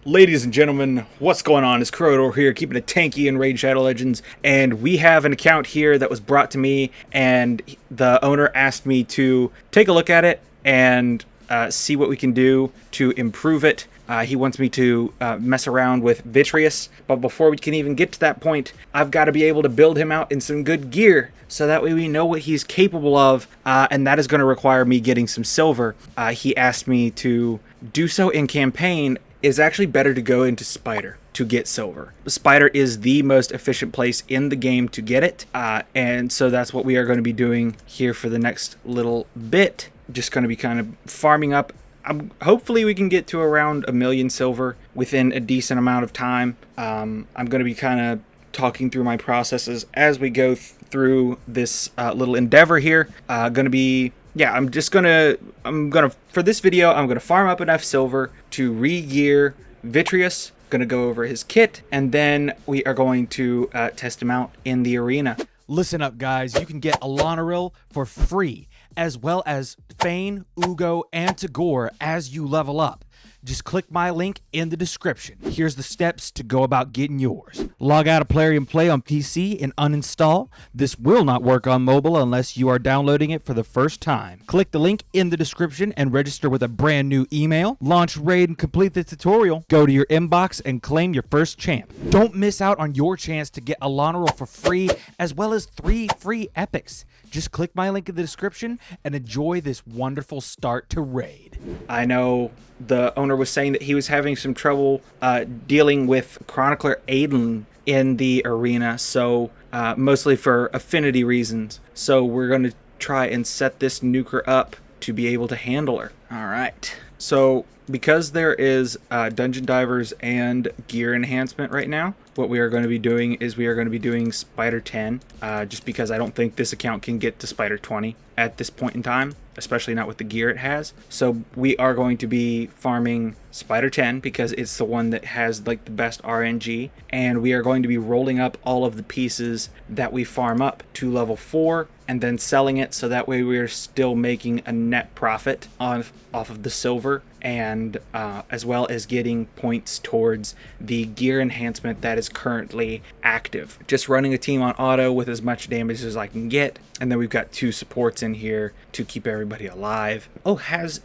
Ladies and gentlemen, what's going on? It's Corridor here, keeping it tanky in Raid Shadow Legends, and we have an account here that was brought to me, and the owner asked me to take a look at it and see what we can do to improve it. He wants me to mess around with Vitreous, but before we can even get to that point, I've got to be able to build him out in some good gear, so that way we know what he's capable of, and that is going to require me getting some silver. He asked me to do so in campaign. It's actually better to go into Spider to get silver. Spider is the most efficient place in the game to get it, and so that's what we are going to be doing here for the next little bit. Just going to be kind of farming up. Hopefully we can get to around 1 million silver within a decent amount of time. I'm going to be kind of talking through my processes as we go through this little endeavor here. Yeah, for this video, I'm gonna farm up enough silver to re-gear Vitreous. Gonna go over his kit, and then we are going to test him out in the arena. Listen up, guys. You can get Elenaril for free, as well as Fayne, Uugo, and Tagoar as you level up. Just click my link in the description. Here's the steps to go about getting yours. Log out of Plarium Play on PC and uninstall. This will not work on mobile unless you are downloading it for the first time. Click the link in the description and register with a brand new email. Launch Raid and complete the tutorial. Go to your inbox and claim your first champ. Don't miss out on your chance to get Elenaril for free, as well as 3 free epics. Just click my link in the description and enjoy this wonderful start to Raid. I know the owner was saying that he was having some trouble dealing with Chronicler Aiden in the arena, so mostly for affinity reasons. So we're going to try and set this nuker up to be able to handle her. All right. So because there is Dungeon Divers and gear enhancement right now, what we are going to be doing is we are going to be doing Spider 10, just because I don't think this account can get to Spider 20 at this point in time, especially not with the gear it has. So we are going to be farming Spider 10 because it's the one that has like the best RNG, and we are going to be rolling up all of the pieces that we farm up to level 4 and then selling it, so that way we're still making a net profit off of the silver, and as well as getting points towards the gear enhancement that is currently active. Just running a team on auto with as much damage as I can get, and then we've got 2 supports in here to keep everybody alive. Oh, has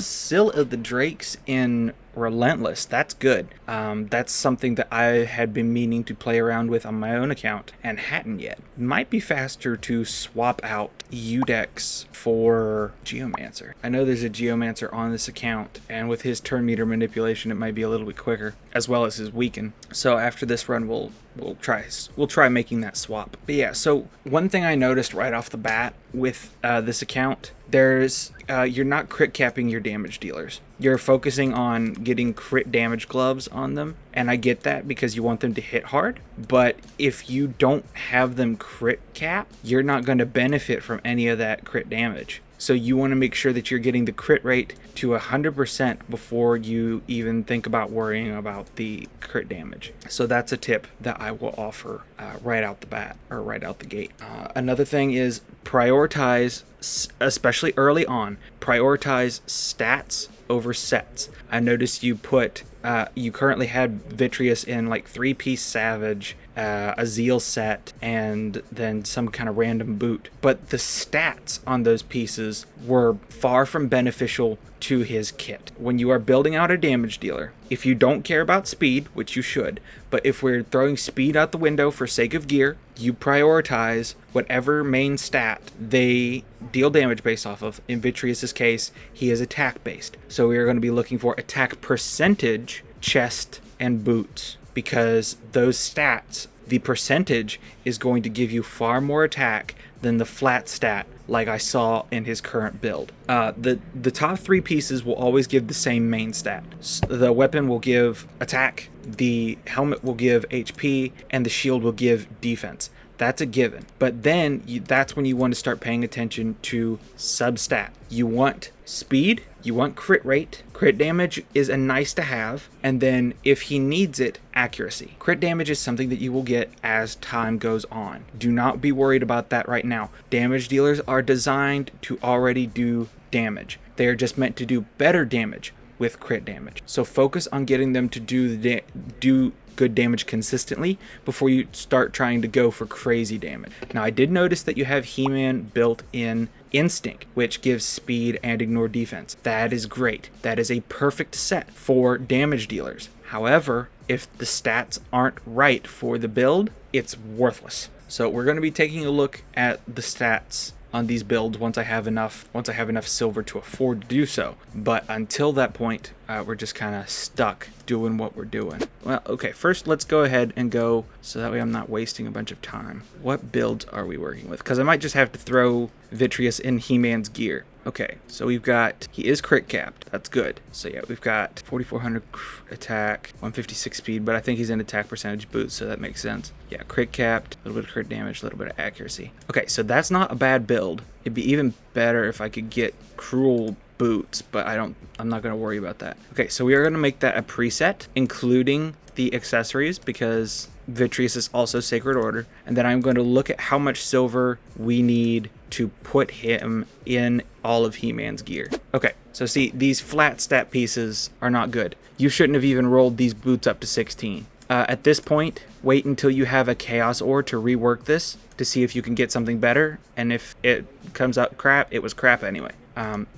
Sil of the Drakes in Relentless. That's good. That's something that I had been meaning to play around with on my own account and hadn't yet. Might be faster to swap out Udex for Geomancer. I know there's a Geomancer on this account, and with his turn meter manipulation it might be a little bit quicker, as well as his weaken. So after this run we'll try making that swap. But yeah, so one thing I noticed right off the bat with this account, you're not crit capping your damage dealers. You're focusing on getting crit damage gloves on them, and I get that because you want them to hit hard, but if you don't have them crit cap, you're not going to benefit from any of that crit damage. So you want to make sure that you're getting the crit rate to 100% before you even think about worrying about the crit damage. So that's a tip that I will offer right out the bat, or right out the gate. Another thing is prioritize, especially early on, prioritize stats over sets. I noticed you currently had Vitreous in like 3-piece Savage, a Zeal set, and then some kind of random boot. But the stats on those pieces were far from beneficial to his kit. When you are building out a damage dealer, if you don't care about speed, which you should, but if we're throwing speed out the window for sake of gear, you prioritize whatever main stat they deal damage based off of. In Vitreous's case, he is attack based. So we are going to be looking for attack percentage, chest, and boots, because those stats, the percentage is going to give you far more attack than the flat stat like I saw in his current build. The top 3 pieces will always give the same main stat. The weapon will give attack, the helmet will give HP, and the shield will give defense. That's a given. But then that's when you want to start paying attention to substat. You want speed, you want crit rate. Crit damage is a nice to have, and then if he needs it, accuracy. Crit damage is something that you will get as time goes on. Do not be worried about that right now. Damage dealers are designed to already do damage. They are just meant to do better damage with crit damage. So focus on getting them to do good damage consistently before you start trying to go for crazy damage. Now, I did notice that you have He-Man built in Instinct, which gives speed and ignore defense. That is great. That is a perfect set for damage dealers. However, if the stats aren't right for the build, it's worthless. So we're going to be taking a look at the stats on these builds once I have enough silver to afford to do so. But until that point, we're just kind of stuck doing what we're doing. Well, okay, first let's go ahead and go so that way I'm not wasting a bunch of time. What builds are we working with? Because I might just have to throw Vitreous in He-Man's gear. Okay, so we've got, he is crit capped. That's good. So yeah, we've got 4,400 attack, 156 speed, but I think he's in attack percentage boost, so that makes sense. Yeah, crit capped, a little bit of crit damage, a little bit of accuracy. Okay, so that's not a bad build. It'd be even better if I could get cruel boots, but I'm not going to worry about that. Okay, so we are going to make that a preset, including the accessories, because Vitreous is also Sacred Order. And then I'm going to look at how much silver we need to put him in all of He-Man's gear. Okay, so see, these flat stat pieces are not good. You shouldn't have even rolled these boots up to 16. At this point, wait until you have a Chaos Ore to rework this to see if you can get something better. And if it comes out crap, it was crap anyway.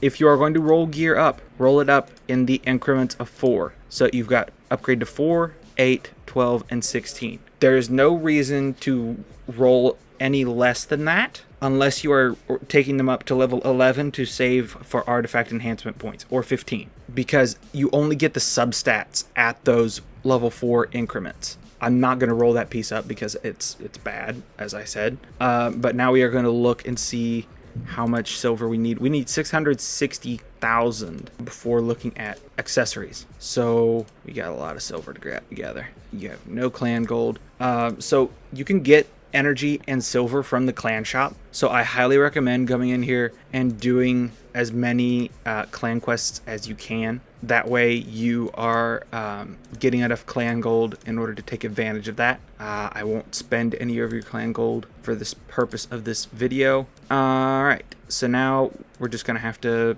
If you are going to roll gear up, roll it up in the increments of 4. So you've got upgrade to 4, 8, 12, and 16. There is no reason to roll any less than that unless you are taking them up to level 11 to save for artifact enhancement points, or 15, because you only get the substats at those level 4 increments. I'm not going to roll that piece up because it's bad, as I said. But now we are going to look and see how much silver we need. We need 660,000 before looking at accessories. So we got a lot of silver to grab together. You have no clan gold. So you can get energy and silver from the clan shop. So I highly recommend coming in here and doing as many clan quests as you can. That way you are getting enough clan gold in order to take advantage of that. I won't spend any of your clan gold for this purpose of this video. Alright, so now we're just gonna have to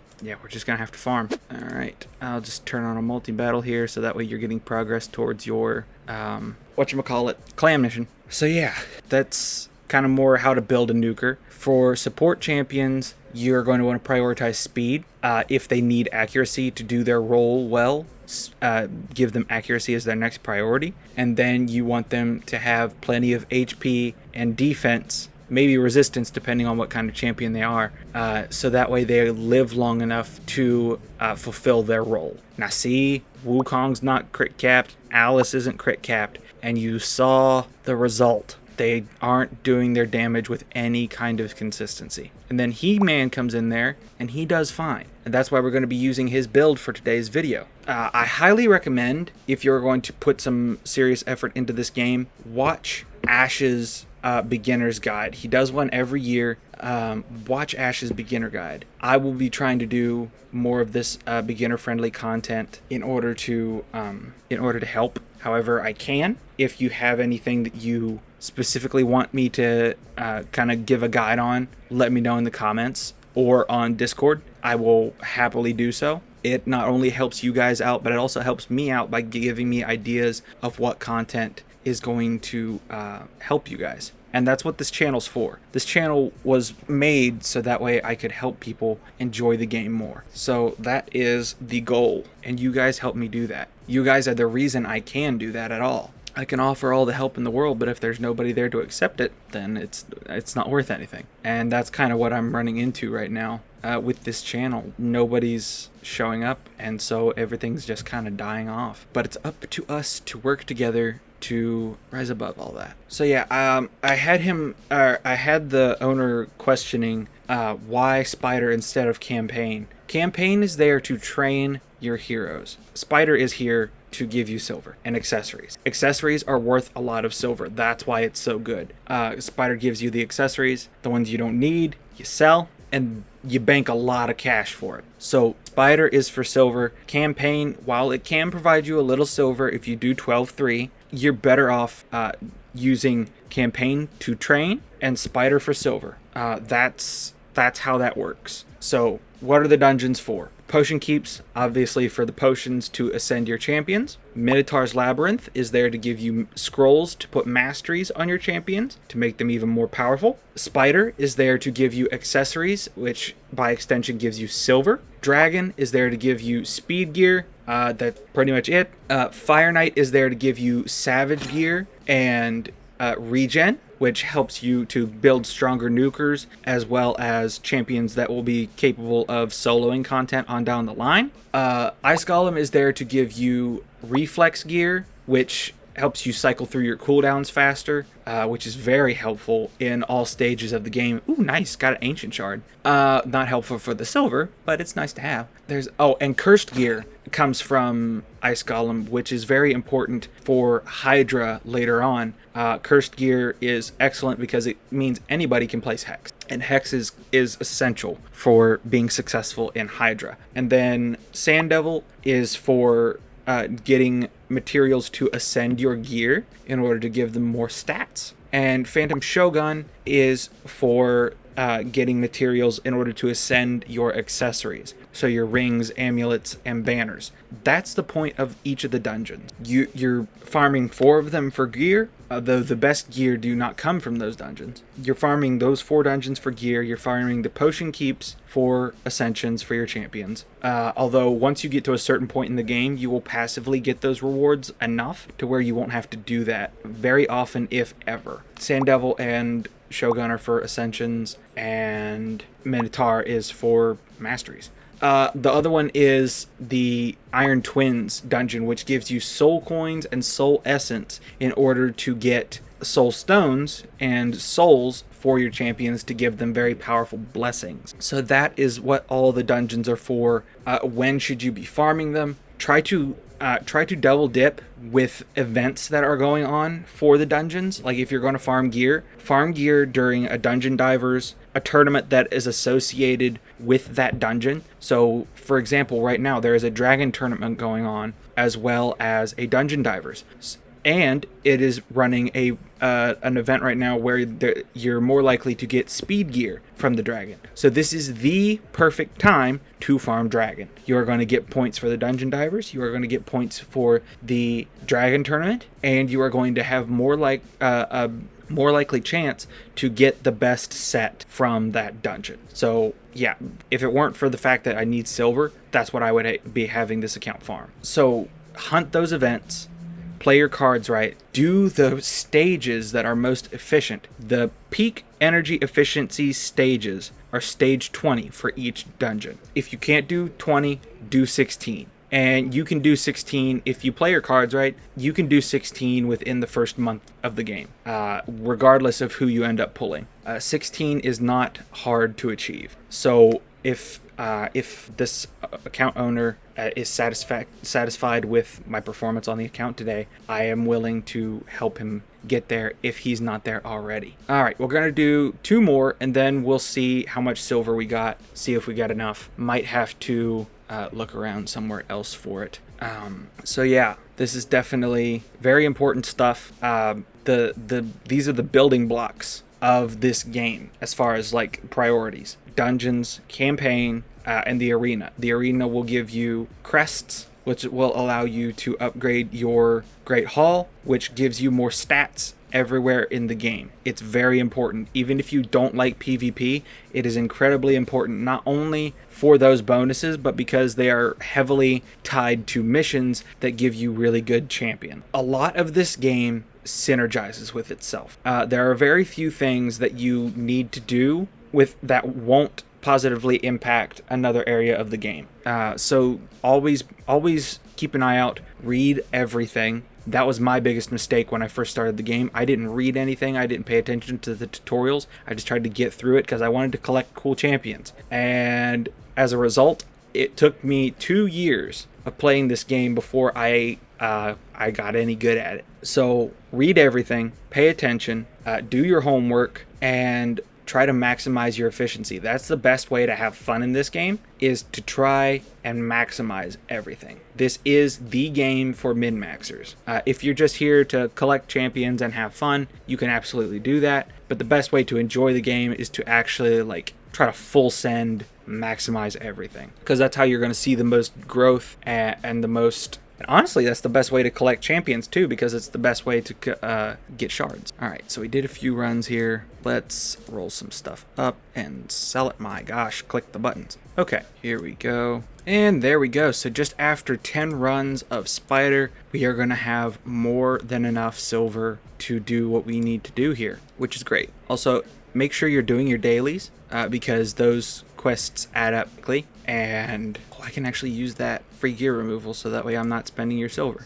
farm. Alright, I'll just turn on a multi-battle here so that way you're getting progress towards your whatchamacallit, clan mission. So yeah, that's kind of more how to build a nuker. For support champions, you're going to want to prioritize speed. If they need accuracy to do their role well, give them accuracy as their next priority. And then you want them to have plenty of HP and defense, maybe resistance depending on what kind of champion they are, so that way they live long enough to fulfill their role. Now see, Wukong's not crit capped, Alice isn't crit capped, and you saw the result. They aren't doing their damage with any kind of consistency. And then He-Man comes in there, and he does fine. And that's why we're going to be using his build for today's video. I highly recommend, if you're going to put some serious effort into this game, watch Ash's beginner's guide. He does one every year. Watch Ash's beginner guide. I will be trying to do more of this beginner-friendly content in order to help however I can. If you have anything that you specifically want me to kind of give a guide on, let me know in the comments or on Discord. I will happily do so. It not only helps you guys out, but it also helps me out by giving me ideas of what content is going to help you guys. And that's what this channel's for. This channel was made so that way I could help people enjoy the game more. So that is the goal, and you guys help me do that. You guys are the reason I can do that at all. I can offer all the help in the world, but if there's nobody there to accept it, then it's not worth anything. And that's kind of what I'm running into right now with this channel. Nobody's showing up, and so everything's just kind of dying off. But it's up to us to work together to rise above all that. So yeah, I had the owner questioning why Spider instead of Campaign. Campaign is there to train your heroes. Spider is here to give you silver and accessories. Accessories are worth a lot of silver. That's why it's so good. Spider gives you the accessories. The ones you don't need, you sell, and you bank a lot of cash for it. So Spider is for silver. Campaign, while it can provide you a little silver if you do 12-3, you're better off using Campaign to train and Spider for silver. That's how that works. So what are the dungeons for? Potion Keeps, obviously for the potions to ascend your champions. Minotaur's Labyrinth is there to give you scrolls to put masteries on your champions to make them even more powerful. Spider is there to give you accessories, which by extension gives you silver. Dragon is there to give you speed gear. That's pretty much it. Fire Knight is there to give you savage gear and regen, which helps you to build stronger nukers as well as champions that will be capable of soloing content on down the line. Ice Golem is there to give you reflex gear, which helps you cycle through your cooldowns faster, which is very helpful in all stages of the game. Ooh, nice. Got an Ancient Shard. Not helpful for the silver, but it's nice to have. And Cursed Gear comes from Ice Golem, which is very important for Hydra later on. Cursed Gear is excellent because it means anybody can place Hex. And Hex is essential for being successful in Hydra. And then Sand Devil is for getting materials to ascend your gear in order to give them more stats. And Phantom Shogun is for getting materials in order to ascend your accessories. So your rings, amulets, and banners. That's the point of each of the dungeons. You're farming 4 of them for gear, though the best gear do not come from those dungeons. You're farming those 4 dungeons for gear. You're farming the potion keeps for ascensions for your champions. Although once you get to a certain point in the game, you will passively get those rewards enough to where you won't have to do that very often, if ever. Sand Devil and Shogun are for ascensions, and Minotaur is for masteries. The other one is the Iron Twins dungeon, which gives you soul coins and soul essence in order to get soul stones and souls for your champions to give them very powerful blessings. So that is what all the dungeons are for. When should you be farming them? Try to double dip with events that are going on for the dungeons. Like if you're going to farm gear during a Dungeon Divers, a tournament that is associated with that dungeon. So for example, right now there is a dragon tournament going on as well as a Dungeon Divers. And it is running an event right now where you're more likely to get speed gear from the dragon. So this is the perfect time to farm dragon. You are going to get points for the Dungeon Divers. You are going to get points for the dragon tournament, and you are going to have more likely chance to get the best set from that dungeon. So yeah, if it weren't for the fact that I need silver, that's what I would be having this account farm. So hunt those events. Play your cards right. Do the stages that are most efficient. The peak energy efficiency stages are stage 20 for each dungeon. If you can't do 20, do 16. And you can do 16 if you play your cards right. You can do 16 within the first month of the game, regardless of who you end up pulling. 16 is not hard to achieve. So if this account owner is satisfied with my performance on the account today, I am willing to help him get there if he's not there already. All right, we're gonna do 2 more, and then we'll see how much silver we got, see if we got enough. Might have to look around somewhere else for it. So yeah, this is definitely very important stuff. These are the building blocks of this game as far as like priorities: dungeons, campaign, and the arena. The arena will give you crests, which will allow you to upgrade your Great Hall, which gives you more stats everywhere in the game. It's very important. Even if you don't like PvP, it is incredibly important, not only for those bonuses, but because they are heavily tied to missions that give you really good champion. A lot of this game synergizes with itself. There are very few things that you need to do with that won't positively impact another area of the game. So always keep an eye out, read everything. That was my biggest mistake when I first started the game. I didn't read anything. I didn't pay attention to the tutorials. I just tried to get through it because I wanted to collect cool champions. And as a result, it took me 2 years of playing this game before I got any good at it. So read everything, pay attention, do your homework, and try to maximize your efficiency. That's the best way to have fun in this game, is to try and maximize everything. This is the game for min-maxers. If you're just here to collect champions and have fun, you can absolutely do that. But the best way to enjoy the game is to actually like try to full send, maximize everything, because that's how you're going to see the most growth and the most. And honestly, that's the best way to collect champions too, because it's the best way to get shards. All right, so we did a few runs here. Let's roll some stuff up and sell it. My gosh, click the buttons. Okay, here we go. And there we go. So just after 10 runs of Spider, we are going to have more than enough silver to do what we need to do here, which is great. Also, make sure you're doing your dailies because those quests add up quickly. And I can actually use that free gear removal so that way I'm not spending your silver.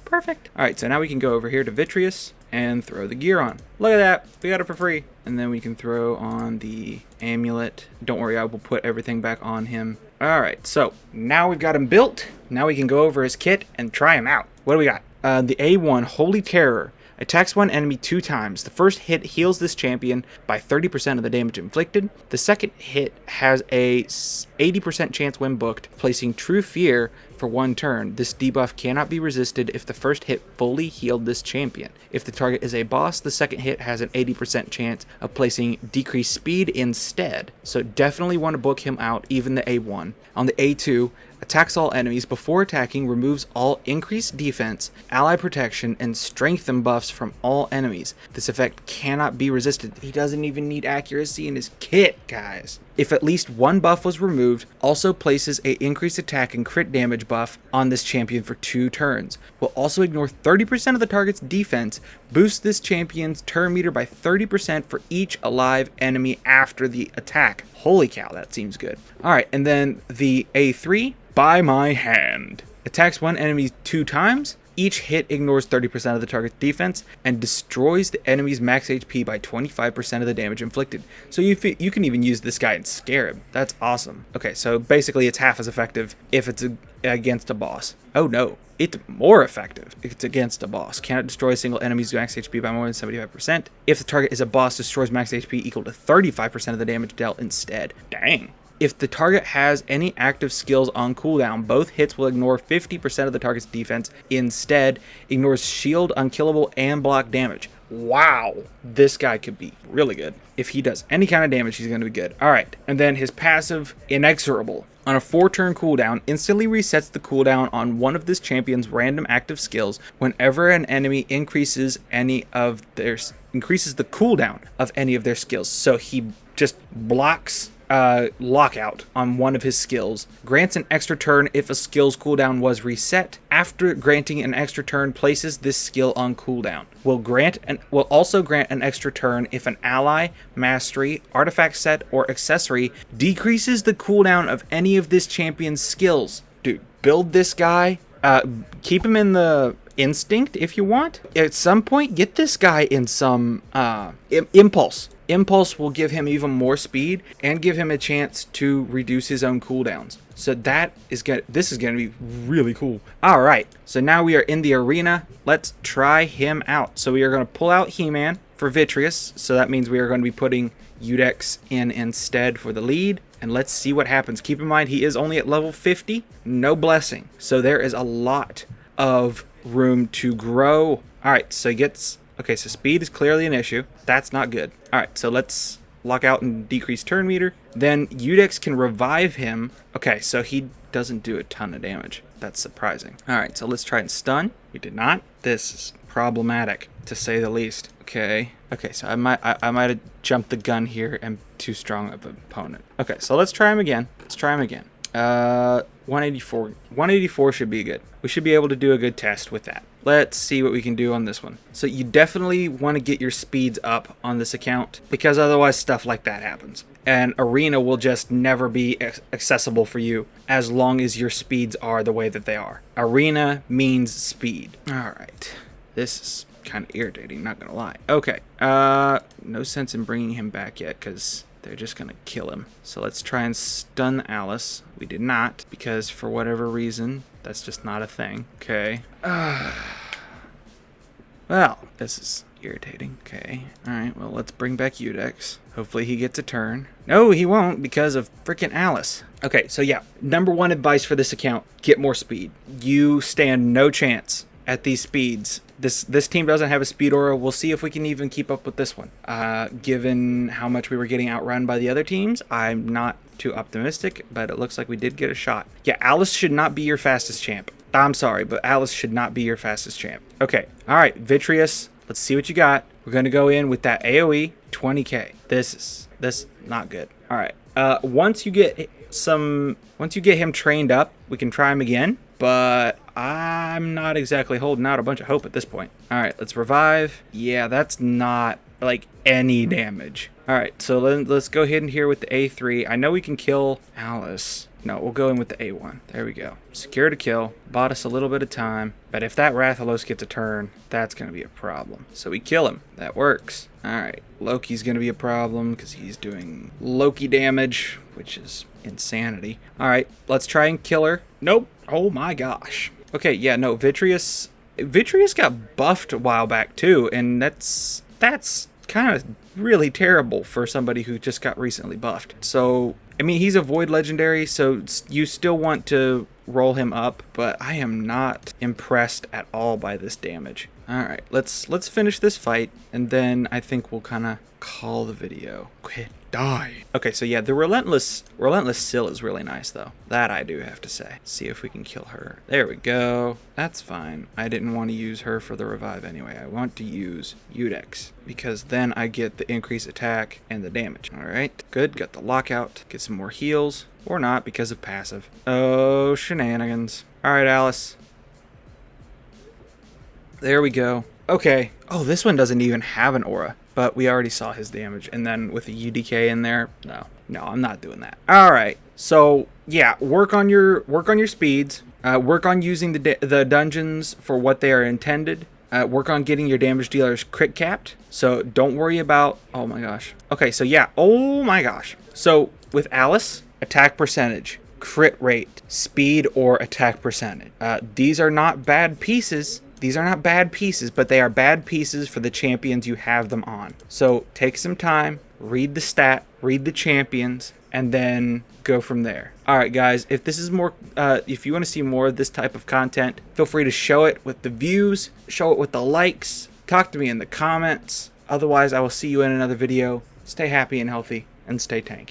Perfect. All right, so now we can go over here to Vitreous and throw the gear on. Look at that. We got it for free. And then we can throw on the amulet. Don't worry, I will put everything back on him. All right, so now we've got him built. Now we can go over his kit and try him out. What do we got? The A1 Holy Terror. Attacks one enemy 2 times. The first hit heals this champion by 30% of the damage inflicted. The second hit has a 80% chance when booked, placing True Fear for 1 turn. This debuff cannot be resisted if the first hit fully healed this champion. If the target is a boss, the second hit has an 80% chance of placing Decreased Speed instead. So definitely want to book him out, even the A1. On the A2, attacks all enemies. Before attacking, removes all increased defense, ally protection, and strengthen buffs from all enemies. This effect cannot be resisted. He doesn't even need accuracy in his kit, guys. If at least 1 buff was removed, also places a increased attack and crit damage buff on this champion for 2 turns. Will also ignore 30% of the target's defense, boost this champion's turn meter by 30% for each alive enemy after the attack. Holy cow, that seems good. Alright, and then the A3, By My Hand. Attacks one enemy 2 times. Each hit ignores 30% of the target's defense and destroys the enemy's max HP by 25% of the damage inflicted. So you can even use this guy and scare him. That's awesome. Okay, so basically it's half as effective if it's against a boss. Oh no, it's more effective if it's against a boss. Cannot destroy a single enemy's max HP by more than 75%. If the target is a boss, destroys max HP equal to 35% of the damage dealt instead. Dang. If the target has any active skills on cooldown, both hits will ignore 50% of the target's defense. Instead, ignores shield, unkillable, and block damage. Wow, this guy could be really good. If he does any kind of damage, he's going to be good. All right, and then his passive, Inexorable. On a 4-turn cooldown, instantly resets the cooldown on one of this champion's random active skills whenever an enemy increases the cooldown of any of their skills. So he just blocks lockout on one of his skills, grants an extra turn if a skill's cooldown was reset. After granting an extra turn, places this skill on cooldown. Will also grant an extra turn if an ally, mastery, artifact set, or accessory decreases the cooldown of any of this champion's skills. Dude, build this guy. Keep him in the instinct if you want. At some point, get this guy in some impulse. Impulse will give him even more speed and give him a chance to reduce his own cooldowns. So this is going to be really cool. All right, so now we are in the arena. Let's try him out. So we are going to pull out He-Man for Vitreous. So that means we are going to be putting Udex in instead for the lead. And let's see what happens. Keep in mind, he is only at level 50, no blessing. So there is a lot of room to grow. All right, so he gets... Okay, so speed is clearly an issue. That's not good. All right, so let's lock out and decrease turn meter. Then Udex can revive him. Okay, so he doesn't do a ton of damage. That's surprising. All right, so let's try and stun. We did not. This is problematic, to say the least. Okay, so I might have jumped the gun here and too strong of an opponent. Okay, so let's try him again. 184. 184 should be good. We should be able to do a good test with that. Let's see what we can do on this one. So you definitely want to get your speeds up on this account because otherwise stuff like that happens. And arena will just never be accessible for you as long as your speeds are the way that they are. Arena means speed. All right. This is kind of irritating, not gonna lie. Okay. No sense in bringing him back yet because they're just gonna kill him. So let's try and stun Alice. We did not because for whatever reason, that's just not a thing. Okay. Well, this is irritating. Okay. Alright, well, let's bring back Udex. Hopefully he gets a turn. No, he won't because of freaking Alice. Okay, so yeah. Number 1 advice for this account, get more speed. You stand no chance at these speeds. This team doesn't have a speed aura. We'll see if we can even keep up with this one. Given how much we were getting outrun by the other teams, I'm not too optimistic, but it looks like we did get a shot. Yeah, Alice should not be your fastest champ. I'm sorry, but Alice should not be your fastest champ. Okay, all right, Vitreous, let's see what you got. We're gonna go in with that AoE 20k. This not good. All right, once you get him trained up, we can try him again, but I'm not exactly holding out a bunch of hope at this point. All right, let's revive. Yeah, that's not like any damage. All right, so let's go ahead and here with the A3. I know we can kill Alice. No, we'll go in with the A1. There we go. Secure to kill. Bought us a little bit of time. But if that Rathalos gets a turn, that's going to be a problem. So we kill him. That works. Alright. Loki's going to be a problem because he's doing Loki damage, which is insanity. Alright, let's try and kill her. Nope. Oh my gosh. Okay, yeah, no, Vitreous got buffed a while back too, and that's kind of really terrible for somebody who just got recently buffed. So, I mean, he's a Void Legendary, so you still want to roll him up, but I am not impressed at all by this damage. Alright, let's finish this fight, and then I think we'll kind of call the video. Quit. Die. Okay, so yeah, the Relentless Sill is really nice, though. That I do have to say. See if we can kill her. There we go. That's fine. I didn't want to use her for the revive anyway. I want to use Udex, because then I get the increased attack and the damage. Alright, good. Got the lockout. Get some more heals. Or not, because of passive. Oh, shenanigans. Alright, Alice. There we go. Okay. Oh, this one doesn't even have an aura. But we already saw his damage, and then with the UDK in there, no, I'm not doing that. All right, so yeah, work on your speeds. Work on using the dungeons for what they are intended. Work on getting your damage dealers crit capped. So don't worry about. Oh my gosh. Okay, so yeah. Oh my gosh. So with Alice, attack percentage, crit rate, speed, or attack percentage. These are not bad pieces. These are not bad pieces, but they are bad pieces for the champions you have them on. So take some time, read the stat, read the champions, and then go from there. All right, guys, if this is more, if you want to see more of this type of content, feel free to show it with the views, show it with the likes, talk to me in the comments. Otherwise, I will see you in another video. Stay happy and healthy, and stay tanky.